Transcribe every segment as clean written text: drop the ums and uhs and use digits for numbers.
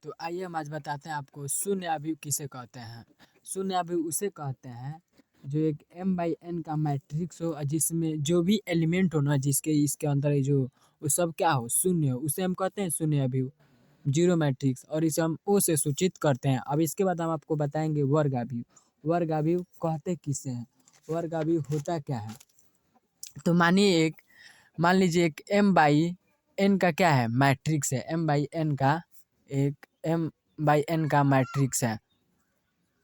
तो आइए हम आज बताते हैं आपको शून्य अवयव किसे कहते हैं। शून्य अवयव उसे कहते हैं जो एक m बाई n का मैट्रिक्स हो और जिसमें जो भी एलिमेंट हो ना जिसके इसके अंदर ये जो वो सब क्या हो शून्य हो उसे हम कहते हैं शून्य अवयव जीरो मैट्रिक्स और इसे हम ओ से सूचित करते हैं। अब इसके बाद हम आपको बताएंगे वर्ग अवयव। वर्ग अवयव कहते किसे हैं, वर्ग अवयव होता क्या है। तो मान लीजिए एक m बाई n का क्या है मैट्रिक्स है, m बाई n का एक m बाई n का मैट्रिक्स है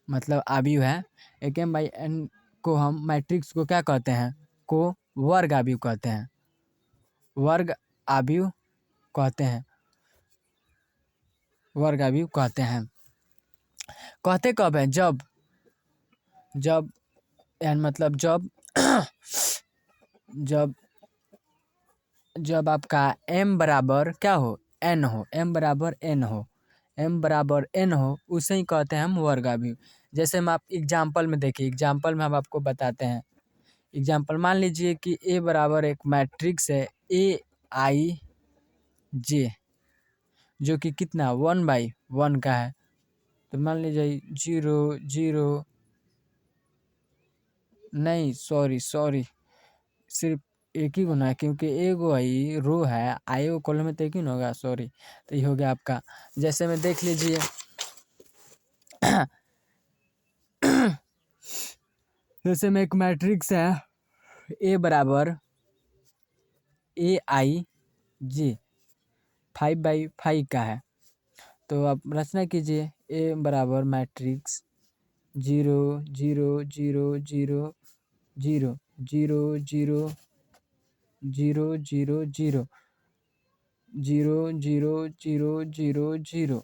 मतलब अवयव है। एक m बाई n को हम मैट्रिक्स को क्या कहते हैं, को वर्ग अवयव कहते हैं, वर्ग अवयव कहते हैं, वर्ग अवयव कहते हैं। कहते कब है, जब जब यानी मतलब जब जब जब आपका m बराबर क्या हो n हो, m बराबर n हो, m बराबर n हो उसे ही कहते हैं हम वर्ग अवयव। जैसे हम आप एग्जाम्पल में देखिए, एग्जाम्पल में हम आपको बताते हैं। एग्जाम्पल मान लीजिए कि a बराबर एक मैट्रिक्स है ए आई जे जो कि कितना 1/1 का है। तो मान लीजिए 0 0 नहीं सॉरी सिर्फ एक ही गुना है क्योंकि एगो ही रो है आई ओ कॉलम में तो एक ही ना होगा, सॉरी। तो ये हो गया आपका, जैसे में देख लीजिए जैसे में एक मैट्रिक्स है ए बराबर ए आई जे 5/5 का है। तो आप रचना कीजिए ए बराबर मैट्रिक्स 0 0 0 0 0 0 0 0 0 0 0 0 0 0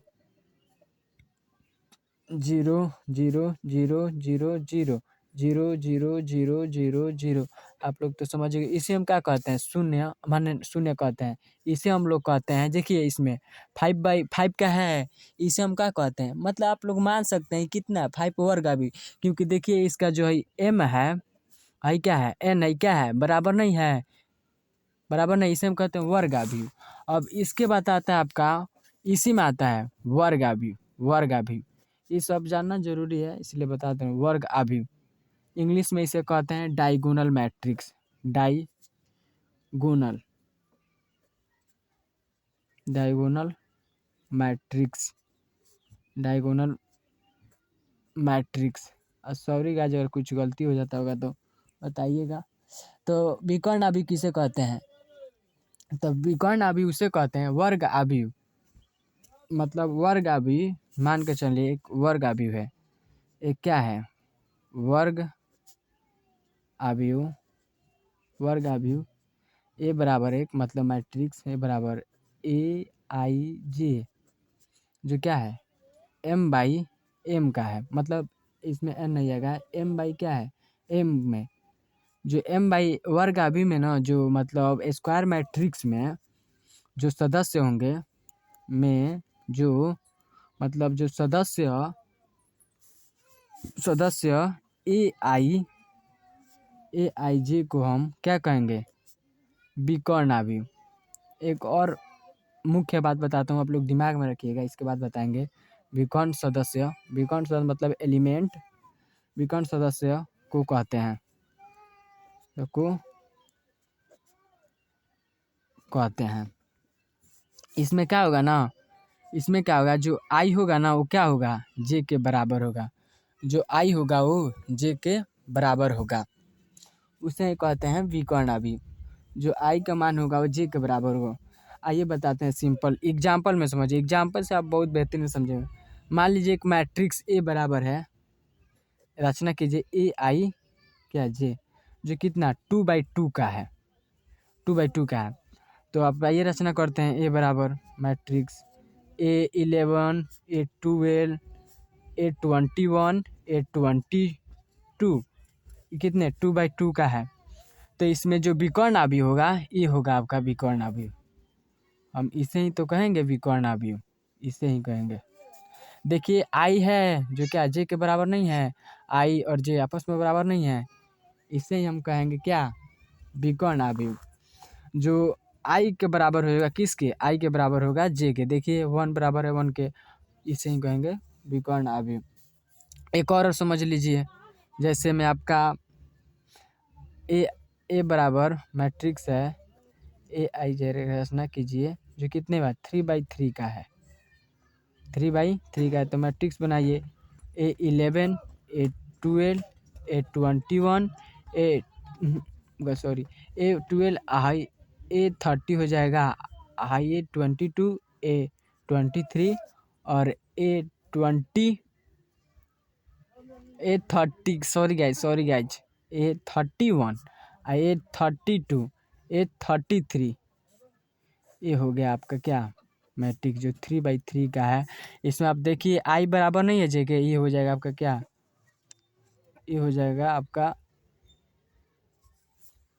0 0 0 0 0 0 0 0 0 0 0। आप लोग तो समझिए इसे हम क्या कहते हैं, शून्य माने शून्य कहते हैं। इसे हम लोग कहते हैं, देखिए इसमें 5/5 का है, इसे हम क्या कहते हैं, मतलब आप लोग मान सकते हैं कितना 5 वर्ग अभी, क्योंकि देखिए इसका जो है m है, आई क्या है n है, क्या है बराबर नहीं है, बराबर नहीं, इसे हम कहते हैं वर्ग अवयव। अब इसके बाद आता है आपका, इसी में आता है वर्ग अवयव, वर्ग अवयव ये सब जानना जरूरी है इसलिए बताते हैं। वर्ग अवयव इंग्लिश में इसे कहते हैं diagonal matrix, diagonal diagonal matrix, diagonal matrix. Sorry guys अगर कुछ गलती हो जाता होगा तो बताइएगा। तो विकर्ण अवयव किसे कहते हैं, तो विकर्ण अवयव उसे कहते हैं वर्ग अवयव। मतलब वर्ग अवयव मान के चलिए एक वर्ग अवयव है, एक क्या है वर्ग अवयव, वर्ग अवयव ए बराबर एक मतलब मैट्रिक्स ए बराबर ए आई जे जो क्या है m बाई m का है, मतलब इसमें n नहीं आएगा, m बाई क्या है m में, जो m बाई वर्ग अवयव में ना जो मतलब स्क्वायर मैट्रिक्स में जो सदस्य होंगे में जो मतलब जो सदस्य ए आई जे को हम क्या कहेंगे विकर्ण अवयव। एक और मुख्य बात बताता हूँ, आप लोग दिमाग में रखिएगा, इसके बाद बताएंगे। विकर्ण सदस्य, विकर्ण सदस्य मतलब एलिमेंट, विकर्ण सदस्य को कहते हैं, को कहते हैं। इसमें क्या होगा ना, इसमें क्या होगा, जो आई होगा ना वो क्या होगा जे के बराबर होगा, जो आई होगा वो जे के बराबर होगा, उसे कहते हैं विकर्ण अवयव। जो आई का मान होगा वो जे के बराबर होगा। आइए बताते हैं सिंपल एग्जाम्पल में समझिए, एग्जाम्पल से आप बहुत बेहतरीन समझेंगे। मान लीजिए एक मैट्रिक्स ए बराबर है, रचना कीजिए ए आई क्या जे जो कितना 2/2 का है, 2/2 का है। तो आप आइए रचना करते हैं ए बराबर matrix A11 A12 A21 A22 कितने 2/2 का है। तो इसमें जो विकर्ण अवयव होगा ये होगा आपका विकर्ण अवयव, हम इसे ही तो कहेंगे विकर्ण अवयव, इसे ही कहेंगे। देखिए आई है जो क्या जे के बराबर नहीं है, आई और जे आपस में बराबर नहीं है, इसे ही हम कहेंगे क्या विकर्ण अवयव। जो आई के बराबर होगा किसके, आई के बराबर होगा जे के, देखिए 1 बराबर है 1 के, इसे ही कहेंगे विकर्ण अवयव। एक और समझ लीजिए, जैसे में आपका ए बराबर मैट्रिक्स है, ए आई रचना कीजिए जो कितने बार 3/3 का है, 3/3 का है। तो मैट्रिक्स बनाइए A11, A12, A21, sorry A12 high, A30 हो जाएगा, हाई A22, A23 और A30 sorry guys A31, A32, A33। ये हो गया आपका क्या मैट्रिक्स जो 3/3 का है। इसमें आप देखिए आई बराबर नहीं है जे के, ये हो जाएगा आपका क्या, ये हो जाएगा आपका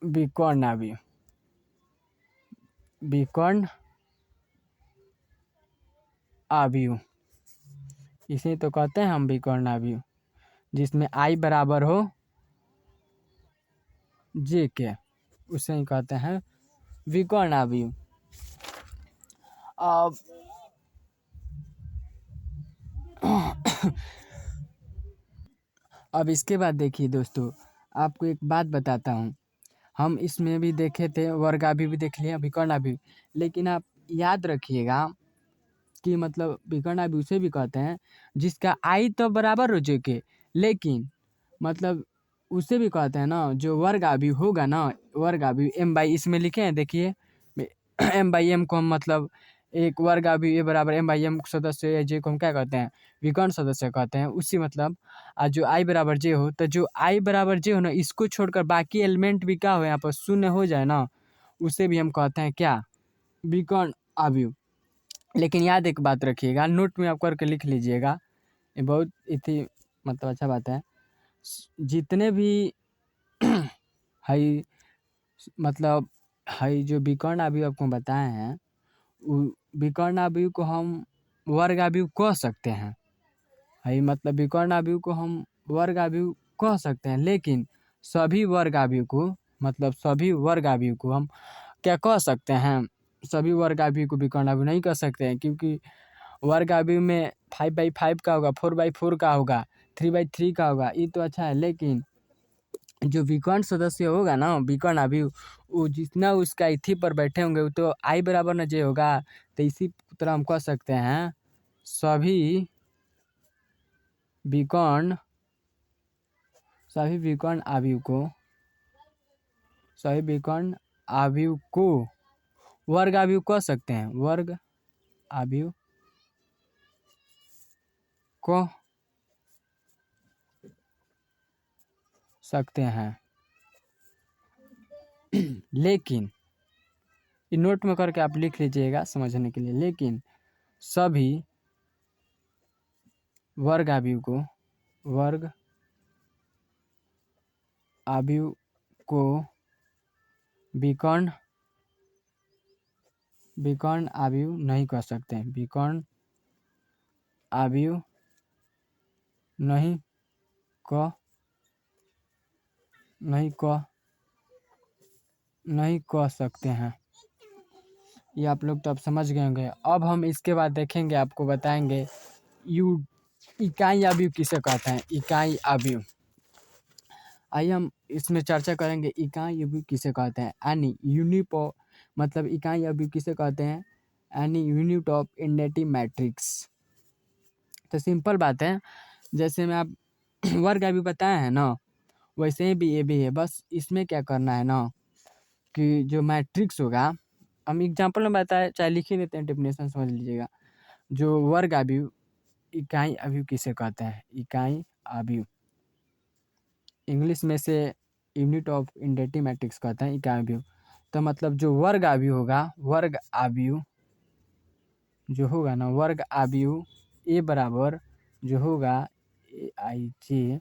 विकर्ण अवयव, विकर्ण अवयव इसे तो कहते हैं हम विकर्ण अवयव, जिसमें आई बराबर हो जे के, उसे ही कहते हैं विकर्ण अवयव। अब अब इसके बाद देखिए दोस्तों, आपको एक बात बताता हूँ। हम इसमें भी देखे थे वर्ग अवयव भी देख लिया, विकर्ण अवयव, लेकिन आप याद रखिएगा कि मतलब विकर्ण अवयव उसे भी कहते हैं जिसका आई तो बराबर हो जे के, लेकिन मतलब उसे भी कहते हैं ना जो वर्ग अवयव होगा ना, वर्ग अवयव एम बाई, इसमें लिखे हैं देखिए एम बाई एम को हम मतलब एक वर्ग अवयव ए बराबर एम बाई एम सदस्य है जे को हम क्या कहते हैं, विकर्ण सदस्य कहते हैं। उसी मतलब जो आई बराबर जे हो, तो जो आई बराबर जे हो ना, इसको छोड़कर बाकी एलिमेंट भी क्या हो यहाँ पर शून्य हो जाए ना, उसे भी हम कहते हैं क्या, विकर्ण अवयव। लेकिन याद एक बात रखिएगा, नोट में आप करके लिख लीजिएगा, ये बहुत इतनी मतलब अच्छा बात है। जितने भी हई मतलब हई जो विकर्ण अवयव आपको बताए हैं, विकर्ण अवयव को हम वर्ग अवयव कह सकते हैं। हई मतलब विकर्ण अवयव को हम वर्ग अवयव कह सकते हैं, लेकिन सभी वर्ग अवयव को मतलब सभी वर्ग अवयव को हम क्या कह सकते हैं, सभी वर्ग अवयव को विकर्ण अवयव नहीं कह सकते हैं, क्योंकि वर्ग अवयव में 5/5 का होगा, 4/4 का होगा, 3/3 का होगा, ये तो अच्छा है। लेकिन जो विकर्ण सदस्य होगा ना, विकर्ण अवयव, वो जितना उसका इथी पर बैठे होंगे वो तो आई बराबर न जे होगा। तो इसी तरह हम कह सकते हैं सभी विकर्ण सभी विकर्ण अवयव को सभी विकर्ण अवयव को वर्ग अवयव कह सकते हैं, वर्ग अवयव कह सकते हैं। लेकिन ये नोट में करके आप लिख लीजिएगा समझने के लिए, लेकिन सभी वर्ग अवयव को वर्ग अवयव को विकर्ण विकर्ण अवयव नहीं कह सकते हैं, विकर्ण अवयव नहीं कह नहीं कह नहीं कह सकते हैं। ये आप लोग तो अब समझ गए होंगे। अब हम इसके बाद देखेंगे, आपको बताएंगे इकाई अवयव किसे कहते हैं, इकाई अवयव। आइए हम इसमें चर्चा करेंगे इकाई अवयव किसे कहते हैं। एनी यूनिट ऑफ मतलब इकाई अवयव किसे कहते हैं, एनी यूनिट ऑफ इंडेटिव मैट्रिक्स। तो सिंपल बात है, जैसे मैं आप वर्ग अवयव बताए हैं ना, वैसे ही भी ये भी है। बस इसमें क्या करना है ना कि जो मैट्रिक्स होगा, हम एग्जांपल में बताए चाहे लिख ही देते हैं, डेफिनेशन समझ लीजिएगा। जो वर्ग अवयव इकाई अवयव किसे कहते हैं, इकाई अवयव इंग्लिश में से यूनिट ऑफ इंडेटिव मैट्रिक्स कहते हैं इकाई अवयव। तो मतलब जो वर्ग अवयव होगा, वर्ग अवयव जो होगा ना, वर्ग अवयव ए बराबर जो होगा ए आई जे,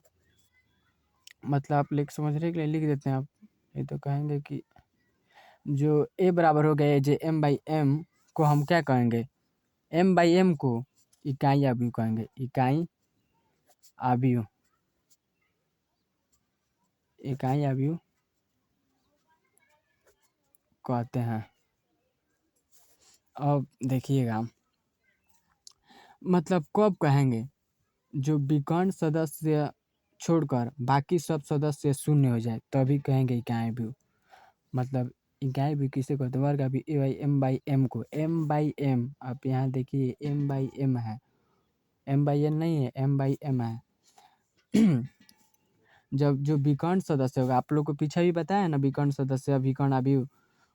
मतलब आप लिख समझने के लिए लिख देते हैं आप। ये तो कहेंगे कि जो ए बराबर हो गया जे एम बाई एम को हम क्या कहेंगे, एम बाई एम को इकाई अवयव कहेंगे, इकाई अवयव इकाई अवयव कहते हैं। अब देखिएगा मतलब कब कहेंगे जो विकर्ण सदस्य छोड़कर बाकी सब सदस्य शून्य हो जाए तभी कहेंगे इकाई व्यू। मतलब इकाई व्यू किसे कहते हैं? वर्ग अभी ए बाई एम को एम बाई एम, आप यहाँ देखिए एम बाई एम है, एम बाई एन नहीं है, एम बाई एम है। जब जो विकर्ण सदस्य होगा, आप लोग को पीछे भी बताया ना विकर्ण सदस्य विकर्ण अवयव,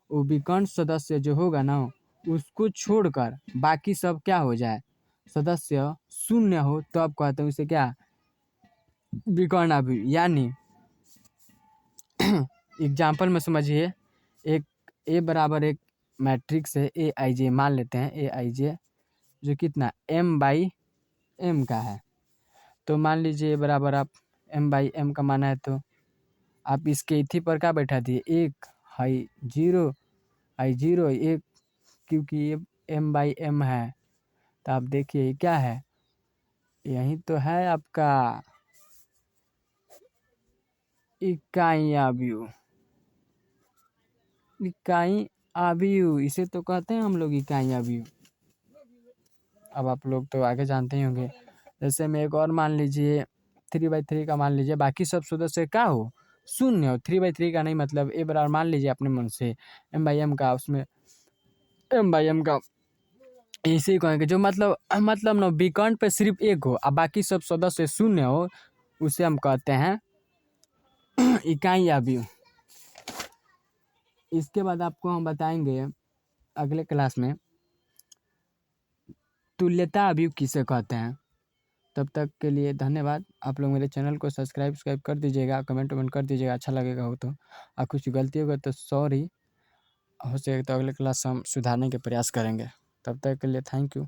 वो विकर्ण सदस्य जो होगा ना उसको छोड़कर बाकी सब क्या हो जाए, सदस्य शून्य हो तो आप कहते हैं उसे क्या, विकर्ण अवयव। यानी एग्जाम्पल में समझिए, एक ए बराबर एक मैट्रिक्स है ए आई जे, मान लेते हैं ए आई जे जो कितना एम बाई एम का है। तो मान लीजिए ए बराबर आप एम बाई एम का माना है तो आप इसके इथी पर क्या बैठा दिए, एक हाई जीरो एक, क्योंकि ये एम बाई एम है तो आप देखिए ये क्या है, यही तो है आपका इकाई अवयव। इकाई अवयव इसे तो कहते हैं हम लोग इकाई अवयव। अब आप लोग तो आगे जानते ही होंगे। जैसे में एक और मान लीजिए 3/3 का मान लीजिए, बाकी सब सदस्य क्या हो, शून्य हो। 3/3 का नहीं, मतलब ए बराबर मान लीजिए अपने मन से एम बाई एम का, उसमें एम बाई एम का ऐसे ही कहेंगे जो मतलब ना विकर्ण पे सिर्फ एक हो और बाकी सब सदस्य शून्य हो, उसे हम कहते हैं इकाई अवयव। इसके बाद आपको हम बताएंगे अगले क्लास में तुल्यता अवयव किसे कहते हैं। तब तक के लिए धन्यवाद। आप लोग मेरे चैनल को सब्सक्राइब कर दीजिएगा, कमेंट वमेंट कर दीजिएगा अच्छा लगेगा हो तो, और कुछ गलती होगा तो सॉरी, हो सके तो अगले क्लास हम सुधारने के प्रयास करेंगे। तब तक के लिए थैंक यू।